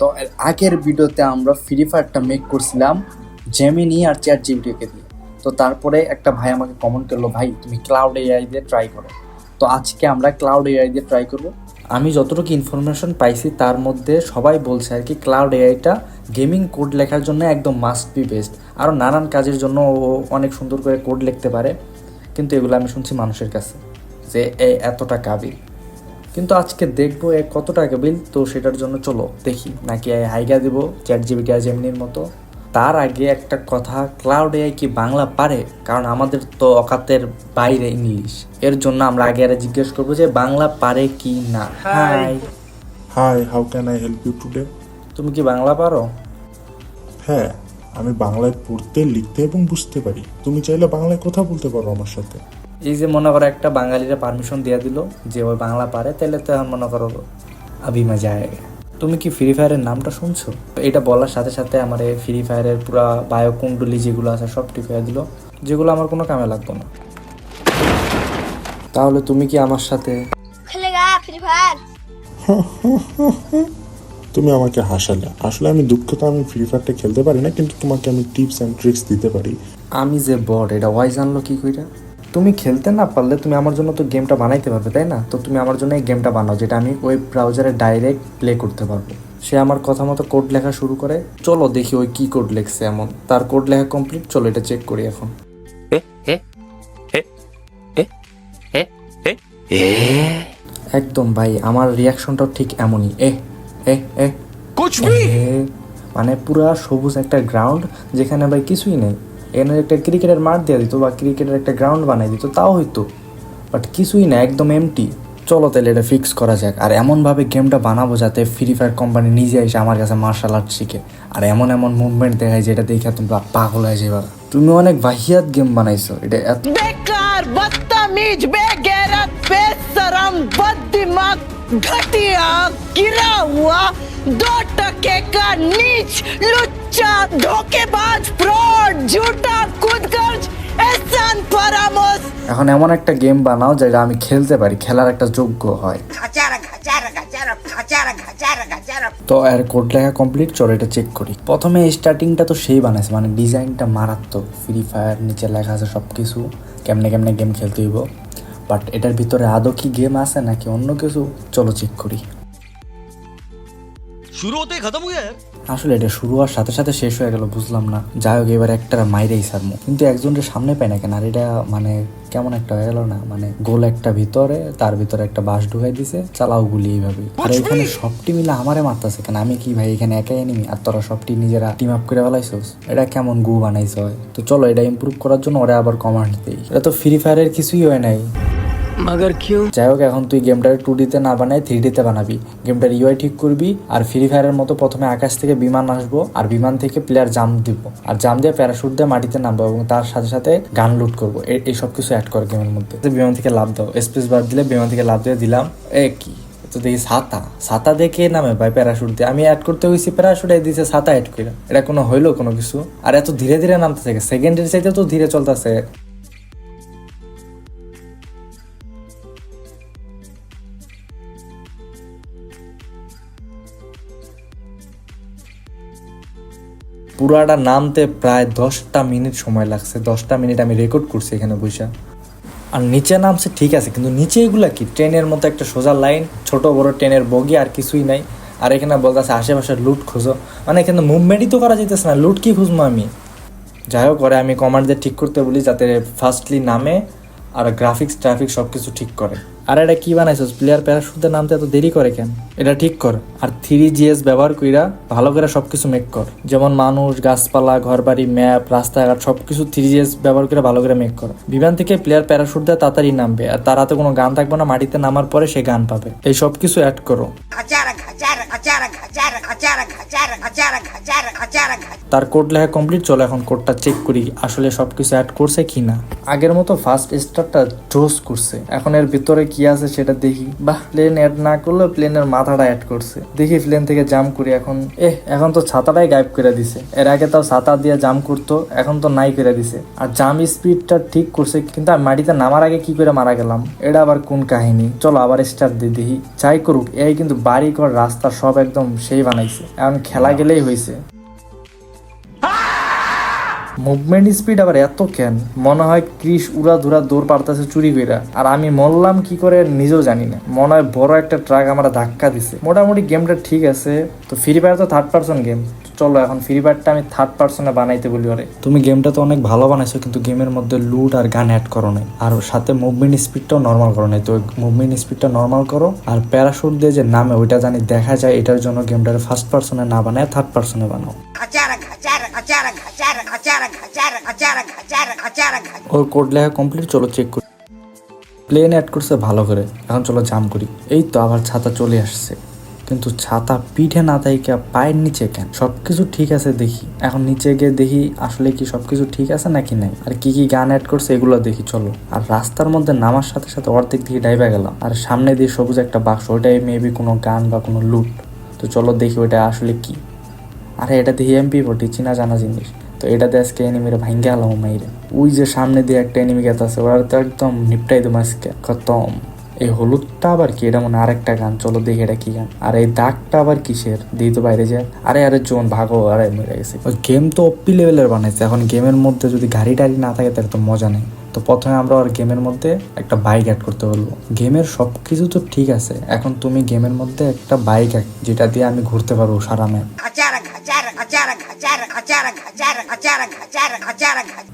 তো এর আগের ভিডিওতে আমরা ফ্রি ফায়ারটা মেক করছিলাম জেমিনি আর চ্যাট জিপিটিকে দিয়ে। তো তারপরে একটা ভাই আমাকে কমেন্ট করলো, ভাই তুমি ক্লাউড এআই দিয়ে ট্রাই করো। তো আজকে আমরা ক্লাউড এআই দিয়ে ট্রাই করব। আমি যতটুকু ইনফরমেশন পাইছি তার মধ্যে সবাই বলছে আর কি ক্লাউড এআইটা গেমিং কোড লেখার জন্য একদম মাস্ট বি বেস্ট। আরও নানান কাজের জন্য ও অনেক সুন্দর করে কোড লিখতে পারে, কিন্তু এগুলো আমি শুনছি মানুষের কাছে যে এতটা কাবিল। কিন্তু আজকে দেখবো এ কতটা কাবিল, তো সেটার জন্য চলো দেখি নাকি হাইগা দিব চ্যাট জিপিটি আর জেমিনির মতো। তার আগে একটা কথা, ক্লাউড এআই কি বাংলা পারে? কারণ আমাদের তো অকাতের বাইরে ইংলিশ, এর জন্য আমরা আগে আর জিজ্ঞেস করবো যে বাংলা পারে কি না। Hi hi, how can I help you today? তুমি কি বাংলা পারো? হ্যাঁ, আমি বাংলায় পড়তে, লিখতে এবং বুঝতে পারি। তুমি চাইলে বাংলায় কথা বলতে পারো আমার সাথে। এই যে মনে করো একটা বাঙালিরা পারমিশন দিয়ে দিল যে ওই বাংলা পারে, তাহলে তো এখন মনে করো আবি মজা আয়েগা। তুমি কি ফ্রি ফায়ারের নামটা শুনছো? এটা বলার সাথে সাথে আমার এই ফ্রি ফায়ারের পুরা বায়োকুণ্ডলী যেগুলো আছে সব ঠিক হয়ে দিল, যেগুলো আমার কোনো কামে লাগতো না। তাহলে তুমি কি আমার সাথে খেলেগা ফ্রি ফায়ার? তুমি আমাকে হাসালে। আসলে আমি দুঃখিত, আমি ফ্রি ফায়ারটা খেলতে পারি না, কিন্তু তোমাকে আমি টিপস অ্যান্ড ট্রিক্স দিতে পারি। আমি যে বট এটা ওয়াই জানলো কি কইরা? তুমি খেলতে না পারলে তুমি আমার জন্য তো গেমটা বানাইতে পারবে, তাই না? তো তুমি আমার জন্য এই গেমটা বানাও, যেটা আমি ওয়েব ব্রাউজারে ডাইরেক্ট প্লে করতে পারবো। সে আমার কথা মতো কোড লেখা শুরু করে। চলো দেখি ওই কি কোড লেখছে এমন। তার কোড লেখা কমপ্লিট, চলো এটা চেক করি এখন। একদম ভাই, আমার রিয়াকশনটাও ঠিক এমনই। মানে পুরা সবুজ একটা গ্রাউন্ড যেখানে ভাই কিছুই নেই। এখানে একটা ক্রিকেটের মাঠ দিয়ে দিত বা ক্রিকেটের একটা গ্রাউন্ড বানাই দিত, তাও হইতো, বাট কিছুই না, একদম এমটি। চলো তাহলে এটা ফিক্স করা যাক, আর এমনভাবে গেমটা বানাবো যাতে ফ্রি ফায়ার কোম্পানি নিজে এসে আমার কাছে মার্শাল আর্ট শিখে, আর এমন এমন মুভমেন্ট দেখায় যেটা দেখে তোমরা পাগল হয়ে যাবে। তুমি অনেক বাহিয়াত গেম বানাইছো। এটা এত बेकार, बदतमीज, बेगैरत, बेशरम, बददिमाग, घटिया, गिरा हुआ, 2 का नीच, लुच्चा, धोखेबाज, फ्रॉड, झूठा, खुदगर्ज, एहसान फरामोश। এখন এমন একটা গেম বানাও যেটা আমি খেলতে পারি, খেলার একটা যোগ্য হয়। তো এর কোড লেখা কমপ্লিট, চলো এটা চেক করি। প্রথমে স্টার্টিংটা তো সেই বানাইছে, মানে ডিজাইনটা মারাত্মক। ফ্রি ফায়ার নিচে লেখা আছে সব কিছু, কেমনে কেমনে গেম খেলতে হইব। বাট এটার ভিতরে আদৌ কি গেম আছে নাকি অন্য কিছু, চলো চেক করি। शुरू होते ही खत्म हो गया यार। আসলে এটা শুরু হওয়ার সাথে সাথে শেষ হয়ে গেল, বুঝলাম না। যাই হোক, এবার একটা মাইরেই সারমু, কিন্তু একজনের সামনে পাই না কেন? আর এটা মানে কেমন একটা হয়ে গেল না? মানে গোল একটা ভিতরে, তার ভিতরে একটা বাঁশ ঢুকাই দিছে, চালাও গুলি এইভাবে। আর এখানে সবটি মিলে আমারে মারতেছে কেন? আমি কি ভাই এখানে একাই এনিমি, আর তোরা সবটি নিজেরা টিম আপ করে ফেলাইছস? এটা কেমন গু বানাইছ হয়? তো চলো এটা ইমপ্রুভ করার জন্য ওরা আবার কমান্ড দেই। এটা তো ফ্রি ফায়ারের কিছুই হয় নাই। मगर क्यों? যাই হোক, এখন তুই গেমটার 2D-তে না বানাই 3D-তে বানাবি। গেমটার ইউআই ঠিক করবি, আর ফ্রি ফায়ারের মতো প্রথমে আকাশ থেকে বিমান আসবো, আর বিমান থেকে প্লেয়ার জাম্প দিব, আর জাম্প দিয়ে প্যারাশুট দিয়ে মাটিতে নামবো, এবং তার সাথে সাথে গান লুট করবো। এই সব কিছু অ্যাড করে গেমের মধ্যে। বিমান থেকে লাভ দাও, স্পেস বার দিলে বিমান থেকে লাভ দিয়ে দিলাম। কি তো দেখি ছাতা দেখে নামে ভাই প্যারাশুট দিয়ে। আমি অ্যাড করতে হয়েছি প্যারাশুট, দিয়েছে ছাতা অ্যাড করে। এটা কোনো হইলো কোনো কিছু? আর এত ধীরে ধীরে নামতে থাকে, সেকেন্ডের চাইতে তো ধীরে চলতেছে। পুরাটা নামতে প্রায় 10টা মিনিট সময় লাগছে। 10টা মিনিট আমি রেকর্ড করছি এখানে বসে। আর নিচে নামছে ঠিক আছে, কিন্তু নিচে এগুলা কি? ট্রেনের মতো একটা সোজা লাইন, ছোট বড় ট্রেনের বগি, আর কিছুই নাই। আর এখানে বলতেছে আশেপাশে লুট খোঁজো, মানে এখানে মুভমেন্টই তো করা যেতেছে না, লুট কি খুঁজবো আমি? যাই হোক, করে আমি কমান্ড দিয়ে ঠিক করতে বলি যাতে ফার্স্টলি নামে, আর গ্রাফিক্স ট্রাফিক সব কিছু ঠিক করে। আর এটা কি বানাইছস? প্লেয়ার প্যারাশুটে নামতে এত দেরি করে কেন? এটা ঠিক কর। আর 3GS ব্যবহার কইরা ভালো করে সবকিছু মেক কর, যেমন মানুষ, গাছপালা, ঘরবাড়ি, ম্যাপ, রাস্তাঘাট সবকিছু 3GS ব্যবহার করে ভালো করে মেক কর। বিমান থেকে প্লেয়ার প্যারাশুট দিয়ে তাড়াতাড়ি নামবে, আর তার হাতে কোনো গান থাকবে না, মাটিতে নামার পরে সে গান পাবে। এই সব কিছু অ্যাড করো। তার কোড লেখা কমপ্লিট, চলো এখন কোডটা চেক করি আসলে সবকিছু অ্যাড করছে কিনা। আগের মতো ফার্স্ট স্টারটা জোস করছে। এখন এর ভিতরে কি আছে সেটা দেখি। বাহ, প্লেন অ্যাড না করলেও প্লেনের মাথাটা অ্যাড করছে। দেখি প্লেন থেকে জাম্প করি। এখন তো ছাতাটাই গায়েব করে দিছে। এর আগে তাও ছাতা দিয়ে জাম্প করতো, এখন তো নাই করে দিছে। আর জাম্প স্পিডটা ঠিক করছে, কিন্তু আমি মাটিতে নামার আগে কি করে মারা গেলাম, এটা আবার কোন কাহিনী। চলো আবার স্টার্ট দিয়ে দেখি। যাই করুক, এই কিন্তু বাড়ি ঘর রাস্তা সব একদম সেই বানাইছে। এখন খেলা গেলেই হয়েছে। মুভমেন্ট স্পিড আবার এত কেন? মনে হয় ক্রিস উড়া ধুরা দৌড় পারতেছে চুরি কইরা, আর আমি মরলাম কি করে নিজেও জানি না। মনে হয় বড় একটা ট্রাক আমার ধাক্কা দিছে। মোটামুটি গেমটা ঠিক আছে। তো ফ্রি ফায়ার তো থার্ড পার্সন গেম। চলো এখন ফ্রি ফায়ারটা আমি থার্ড পার্সনে বানাইতে বলি। ওরে তুমি গেমটা তো অনেক ভালো বানাইছো, কিন্তু গেমের মধ্যে লুট আর গান অ্যাড করো নাই, আর সাথে মুভমেন্ট স্পিডটাও নর্মাল করো নাই। তো মুভমেন্ট স্পিডটা নর্মাল করো, আর প্যারাশুট দিয়ে যে নামে ওইটা জানি দেখা যায়, এটার জন্য গেমটার ফার্স্ট পার্সনে না বানায় থার্ড পার্সনে বানাও। ওর কোড লেখা কমপ্লিট। চলো চেক করি। প্লেন অ্যাড করছে ভালো করে। এখন চলো জাম্প করি। এই তো আবার ছাতা চলে আসছে, কিন্তু ছাতা পিঠে না থাকে, পায়ের নিচে কেন? সবকিছু ঠিক আছে দেখি। এখন নিচে গিয়ে দেখি আসলে কি সবকিছু ঠিক আছে নাকি নাই, আর কি কি গান অ্যাড করছে এগুলো দেখি। চলো। আর রাস্তার মধ্যে নামার সাথে সাথে অর্ধেক দিকে ডাইবা গেলাম, আর সামনে দিয়ে সবুজ একটা বাক্স, ওইটাই মেবি কোনো গান বা কোনো লুট। তো চলো দেখি ওইটা আসলে কি। আরে এটা দেখি MP40, চিনা জানা জিনিস। তো এটা দিয়ে আজকে এনিমিরে ভাঙ্গে গেলাম মাইরে। ওই যে সামনে দিয়ে একটা এনিমি গেত আছে, ওরা তো একদম নিপটাই দেবো আজকে খতম। এই হলুদটা আবার কি? এটা মনে আরেকটা গান। চলো দেখি এটা কি গান। আর এই দাগটা আবার কিসের? দিই তো বাইরে যায়। আরে জোন ভাগো। আরে মরে গেছে। ওই গেম তো অপ্পি লেভেলের বানাইছে। এখন গেমের মধ্যে যদি গাড়ি টাড়ি না থাকে তাহলে তো মজা নেই। তো প্রথমে আমরা আর গেমের মধ্যে একটা বাইক অ্যাড করতে বলবো। গেমের সব কিছু তো ঠিক আছে, এখন তুমি গেমের মধ্যে একটা বাইক যেটা দিয়ে আমি ঘুরতে পারবো সারা ম্যাপ।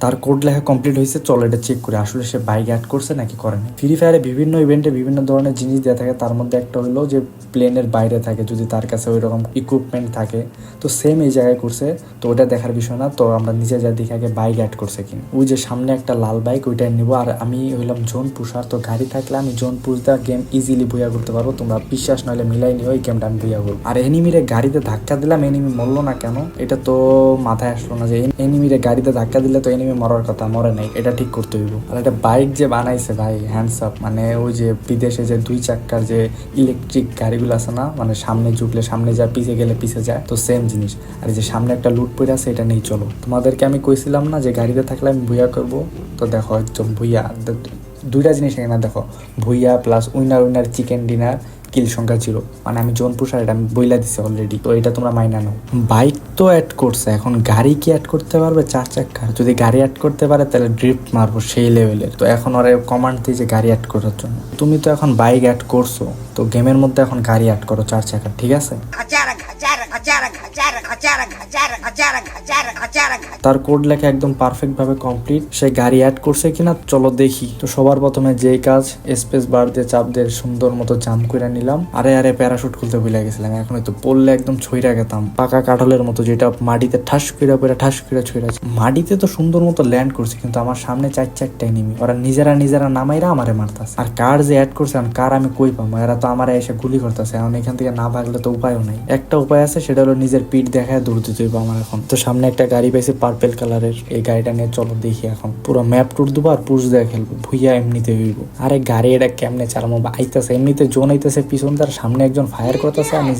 তার কোড লেখা কমপ্লিট হয়েছে। চলো এটা চেক করে আসলে সে বাইক অ্যাড করছে নাকি করেনি। ফ্রি ফায়ারে বিভিন্ন ইভেন্টে বিভিন্ন ধরনের জিনিস দেওয়া থাকে, তার মধ্যে একটা হলো যে প্লেনের বাইরে থাকে যদি তার কাছে ওই রকম ইকুইপমেন্ট থাকে। তো সেম এই জায়গায় করছে, তো ওটা দেখার বিষয় না। তো আমরা নিচে যা দেখি আগে বাইক অ্যাড করছে কিনা। ওই যে সামনে একটা লাল বাইক, ওইটাই নিব। আর আমি হইলাম জোন পুষার, তো গাড়ি থাকলে আমি জোন পুষ দেওয়া গেম ইজিলি বইয়া করতে পারবো। তোমরা বিশ্বাস নইলে মিলাই নিও, এই গেমটা আমি বইয়া করবো। আর এনিমিরে গাড়িতে ধাক্কা দিলাম, এনিমি মরলো না কেন এটা তো মাথায় আসলো না, যে এনিমিরে গাড়িতে ধাক্কা দিলে তো এনিমি মরার কথা, মরে নাই। এটা ঠিক করতে হইব। আর একটা বাইক যে বানাইছে ভাই, হ্যান্ডস আপ। মানে ওই যে বিদেশে যে 2 চাক্কার যে ইলেকট্রিক গাড়িগুলো আছে না, মানে সামনে ঝুঁকলে সামনে যায়, পিছে গেলে পিছে যায়, তো সেম জিনিস। আর যে সামনে একটা লুট পড়ে আছে, এটা নেই। চলো তোমাদেরকে আমি কইছিলাম না যে গাড়িতে থাকলে আমি ভুইয়া করবো, তো দেখো একদম ভুইয়া। দুইটা জিনিস এখানে দেখো, Bhuiya plus winner chicken dinner, kill সংখ্যা 0। মানে আমি জোন পুষার, এটা আমি বইলা দিছি অলরেডি। তো এটা তোমরা মাইনা নাও। বাইক তো অ্যাড করছে, এখন গাড়ি কি অ্যাড করতে পারবে 4 চাক্কার? যদি গাড়ি অ্যাড করতে পারে তাহলে ড্রিফট মারবো সেই লেভেলের। তো এখন ওরা কমান্ড দিয়েছে গাড়ি অ্যাড করার জন্য। তুমি তো এখন বাইক অ্যাড করছো, তো গেমের মধ্যে এখন গাড়ি অ্যাড করো 4 চাকার, ঠিক আছে? তার কোড লেখা একদম পারফেক্ট ভাবে কমপ্লিট। সে গাড়ি অ্যাড করছে কিনা চলো দেখি। তো সবার প্রথমে যেই কাজ, স্পেস বার দিয়ে চাপ দিয়ে সুন্দর মতো জাম্প করে নিলাম। আরে প্যারাশুট খুলতে ভুলে গেছিলাম। এখন তো পড়লে একদম ছইরা গেতাম পাকা কাঠলের মতো, যেটা মাটিতে ঠাস করে পড়ে ঠাস করে ছইরা। মাটিতে তো সুন্দর মতো ল্যান্ড করছে, কিন্তু আমার সামনে 4-4টা এনিমি, ওরা নিজেরা নামাইরা আমারে মারতাছে। আর কার যে অ্যাড করছে, কার আমি কই পাবো? এরা তো আমারে এসে গুলি করতেছে। এখন এখান থেকে না ভাগলে তো উপায়ও নাই। একটা উপায় আছে, সেটা হলো নিজের পিঠ দেখায় দৌড় দিতে হইব আমার। এখন তো সামনে একটা গাড়ি পাইছি পার্পেল কালারের, এই গাড়িটা নিয়ে চলো দেখি। এখন পুরো ম্যাপ টুর দেবো আর পুশ দিয়ে খেলবো। ভুইয়া এমনিতে হইব। আরে গাড়ি এটা কেমনে চালামো? আইতেছে এমনিতে জোন আইতেছে পিছন, তার সামনে একজন ফায়ার করতেছে, আমি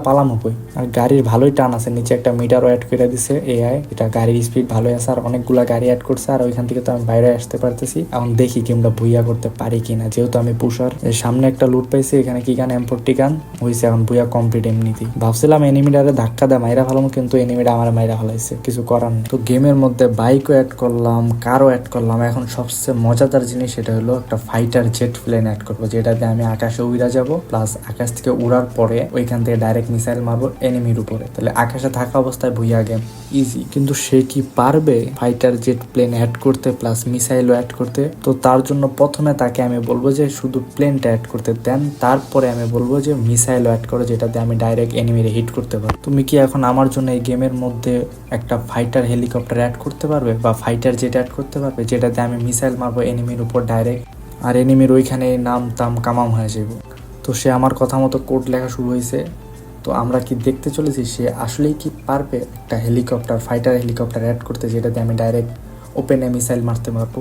পালামো কই। আর গাড়ির ভালোই টান আছে, নিচে একটা মিটারও অ্যাড করে দিছে এআই। এটা গাড়ির স্পিড ভালোই আছে, আর অনেকগুলা গাড়ি অ্যাড করছে। আর ওইখান থেকে তো আমি বাইরে আসতে পারতেছি। এখন দেখি গেমটা ভুইয়া করতে পারি কিনা, যেহেতু আমি পুষার। সামনে একটা লুট পাইছি, এখানে কি গান M40 গান হয়েছে। এখন ভুইয়া কমপ্লিট এমনিতেই। ভাবছিলাম এনিমিটারে ধাক্কা দেয় মাইরা ফেলাম, কিন্তু এনিমিটা আমার মাইরা ফেলাইছে, কিছু করার নেই। তো গেমের মধ্যে বাইকও অ্যাড করলাম, কারও অ্যাড করলাম। এখন সবচেয়ে মজাদার জিনিস সেটা হলো একটা ফাইটার জেট প্লেন অ্যাড করবো, যেটাতে আমি আকাশে উড়া যাবো, প্লাস আকাশ থেকে উড়ার পরে ওইখান থেকে ডাইরেক্ট মিসাইল মারবো এনিমির উপরে। তাহলে আকাশে থাকা অবস্থায় ভুইয়া গেম ইজি। কিন্তু সে কি পারবে ফাইটার জেট প্লেন অ্যাড করতে প্লাস মিসাইলও অ্যাড করতে? তো তার জন্য প্রথমে তাকে আমি বলবো যে শুধু প্লেনটা অ্যাড করতে দেন, তারপরে আমি বলবো যে মিসাইলও অ্যাড করো, যেটাতে আমি ডাইরেক্ট এনিমিরে হিট করতে পারবো। তুমি কি এখন আমার জন্য এই গেমের মধ্যে একটা ফাইটার হেলিকপ্টার অ্যাড করতে পারবে বা ফাইটার জেট অ্যাড করতে পারবে, যেটাতে আমি মিসাইল মারবো এনিমির উপর ডাইরেক্ট, আর এনিমির ওইখানে নাম তাম কামাম হয়ে যাবো? তো সে আমার কথা মতো কোড লেখা শুরু হয়েছে। তো আমরা কি দেখতে চলেছি সে আসলেই কি পারবে একটা ফাইটার হেলিকপ্টার অ্যাড করতে, যেটাতে আমি ডাইরেক্ট ওপেনে মিসাইল মারতে পারবো।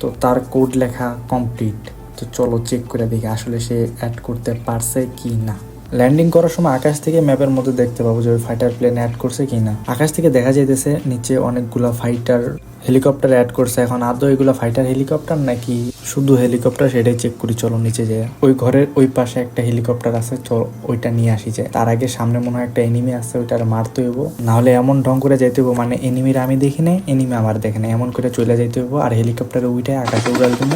তো তার কোড লেখা কমপ্লিট। তো চলো চেক করে দেখি আসলে সে অ্যাড করতে পারছে কি না। ল্যান্ডিং করার সময় আকাশ থেকে ম্যাপের মধ্যে দেখতে পাবো যে ওই ফাইটার প্লেন অ্যাড করছে কি না। আকাশ থেকে দেখা যাইতেছে নিচে অনেকগুলা ফাইটার হেলিকপ্টার অ্যাড করছে। এখন আদৌ এগুলা ফাইটার হেলিকপ্টার নাকি শুধু হেলিকপ্টার সেটাই চেক করি। চলো নিচে যাই। ওই ঘরের ওই পাশে একটা হেলিকপ্টার আছে, চলো ওইটা নিয়ে আসি। যায় তার আগে সামনে মনে হয় একটা এনিমি আছে, ওইটার মারতে হইব। নাহলে এমন ঢং করে যাইতে হইব মানে এনিমির আমি দেখি নাই, এনিমি আমার দেখে নাই, এমন করে চলে যাইতে হইব। আর হেলিকপ্টারে উইটাই আকাশে উড়াল দিব।